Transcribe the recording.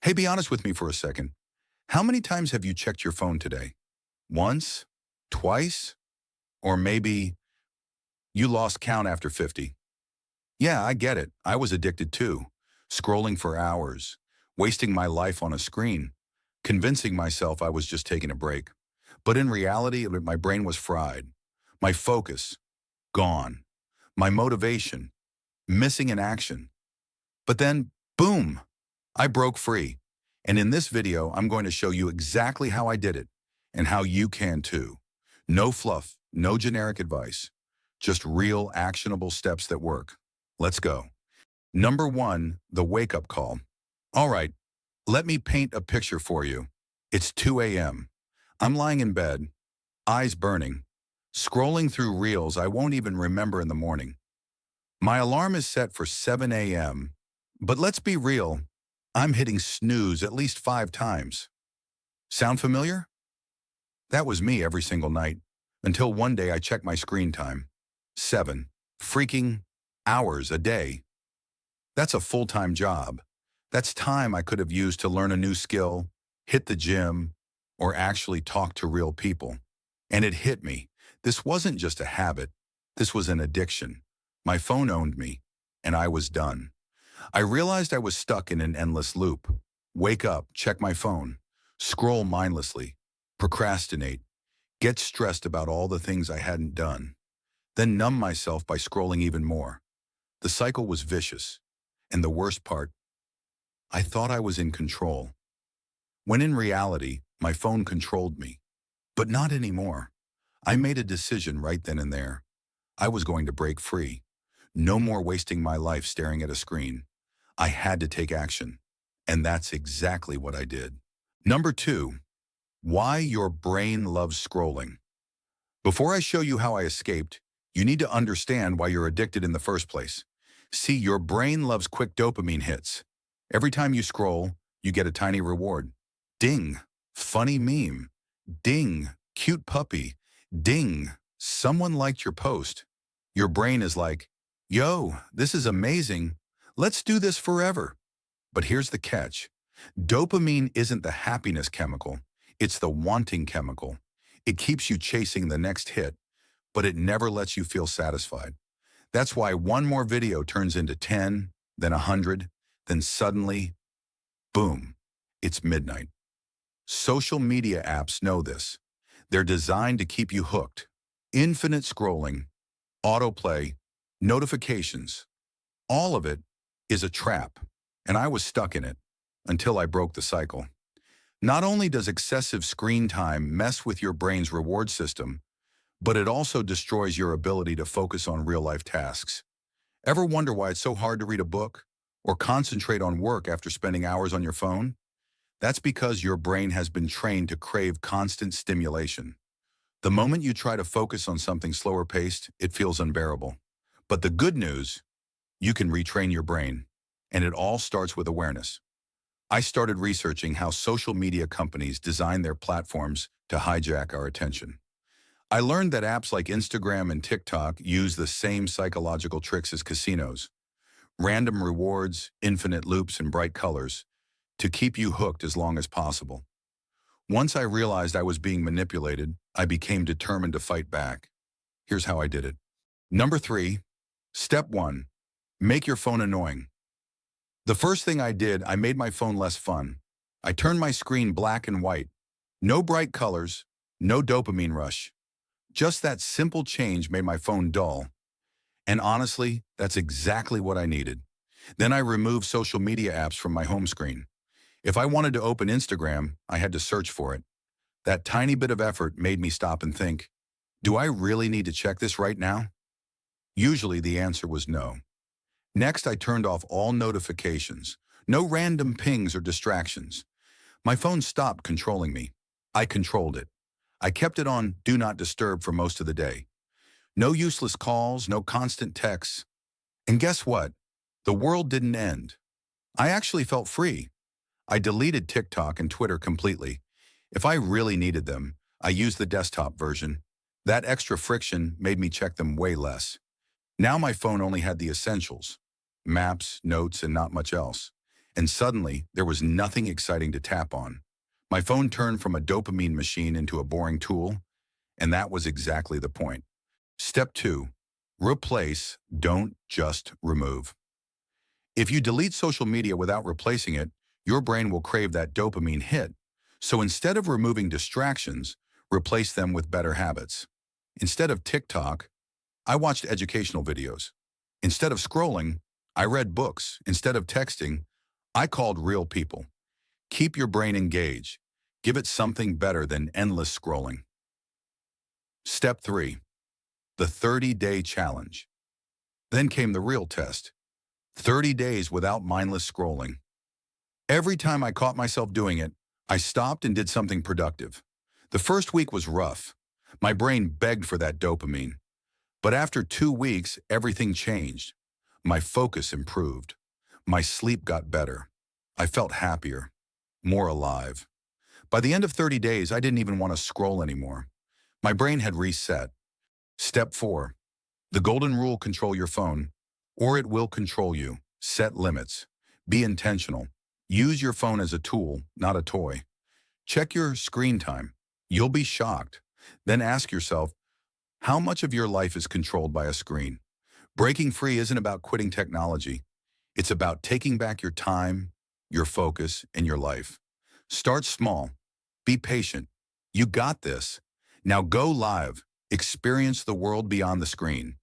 Hey, be honest with me for a second. How many times have you checked your phone today? Once? Twice? Or maybe you lost count after 50? Yeah, I get it. I was addicted too. Scrolling for hours, wasting my life on a screen, convincing myself I was just taking a break. But in reality, my brain was fried. My focus, gone. My motivation, missing in action. But then, boom, I broke free. And in this video, I'm going to show you exactly how I did it and how you can too. No fluff, no generic advice, just real actionable steps that work. Let's go. Number one, the wake-up call. All right, let me paint a picture for you. It's 2 a.m. I'm lying in bed, eyes burning, scrolling through reels I won't even remember in the morning. My alarm is set for 7 a.m., but let's be real, I'm hitting snooze at least 5 times. Sound familiar? That was me every single night, until one day I checked my screen time. 7 freaking hours a day. That's a full-time job. That's time I could have used to learn a new skill, hit the gym, or actually talk to real people. And it hit me. This wasn't just a habit. This was an addiction. My phone owned me, and I was done. I realized I was stuck in an endless loop. Wake up, check my phone, scroll mindlessly, procrastinate, get stressed about all the things I hadn't done, then numb myself by scrolling even more. The cycle was vicious, and the worst part, I thought I was in control, when in reality, my phone controlled me. But not anymore. I made a decision right then and there. I was going to break free. No more wasting my life staring at a screen. I had to take action, and that's exactly what I did. Number two, why your brain loves scrolling. Before I show you how I escaped, you need to understand why you're addicted in the first place. See, your brain loves quick dopamine hits. Every time you scroll, you get a tiny reward. Ding, funny meme. Ding, cute puppy. Ding, someone liked your post. Your brain is like, yo, this is amazing. Let's do this forever. But here's the catch. Dopamine isn't the happiness chemical. It's the wanting chemical. It keeps you chasing the next hit, but it never lets you feel satisfied. That's why one more video turns into 10, then 100, then suddenly, boom, it's midnight. Social media apps know this. They're designed to keep you hooked. Infinite scrolling, autoplay, notifications, all of it is a trap, and I was stuck in it until I broke the cycle. Not only does excessive screen time mess with your brain's reward system, but it also destroys your ability to focus on real-life tasks. Ever wonder why it's so hard to read a book or concentrate on work after spending hours on your phone? That's because your brain has been trained to crave constant stimulation. The moment you try to focus on something slower paced, it feels unbearable. But the good news, you can retrain your brain, and it all starts with awareness. I started researching how social media companies design their platforms to hijack our attention. I learned that apps like Instagram and TikTok use the same psychological tricks as casinos. Random rewards, infinite loops, and bright colors to keep you hooked as long as possible. Once I realized I was being manipulated, I became determined to fight back. Here's how I did it. Number 3, step 1, make your phone annoying. The first thing I did, I made my phone less fun. I turned my screen black and white. No bright colors, no dopamine rush. Just that simple change made my phone dull. And honestly, that's exactly what I needed. Then I removed social media apps from my home screen. If I wanted to open Instagram, I had to search for it. That tiny bit of effort made me stop and think, do I really need to check this right now? Usually the answer was no. Next, I turned off all notifications. No random pings or distractions. My phone stopped controlling me. I controlled it. I kept it on Do Not Disturb for most of the day. No useless calls, no constant texts. And guess what? The world didn't end. I actually felt free. I deleted TikTok and Twitter completely. If I really needed them, I used the desktop version. That extra friction made me check them way less. Now my phone only had the essentials: maps, notes, and not much else. and suddenly there was nothing exciting to tap on. My phone turned from a dopamine machine into a boring tool, and that was exactly the point. Step 2. Replace, don't just remove. If you delete social media without replacing it, your brain will crave that dopamine hit. So instead of removing distractions, replace them with better habits. Instead of TikTok, I watched educational videos. Instead of scrolling, I read books. Instead of texting, I called real people. Keep your brain engaged. Give it something better than endless scrolling. Step 3. The 30-day challenge. Then came the real test. 30 days without mindless scrolling. Every time I caught myself doing it, I stopped and did something productive. The first week was rough. My brain begged for that dopamine. But after 2 weeks, everything changed. My focus improved. My sleep got better. I felt happier, more alive. By the end of 30 days, I didn't even want to scroll anymore. My brain had reset. Step 4. The golden rule: control your phone, or it will control you. Set limits. Be intentional. Use your phone as a tool, not a toy. Check your screen time. You'll be shocked. Then ask yourself, how much of your life is controlled by a screen? Breaking free isn't about quitting technology. It's about taking back your time, your focus, and your life. Start small. Be patient. You got this. Now go live. Experience the world beyond the screen.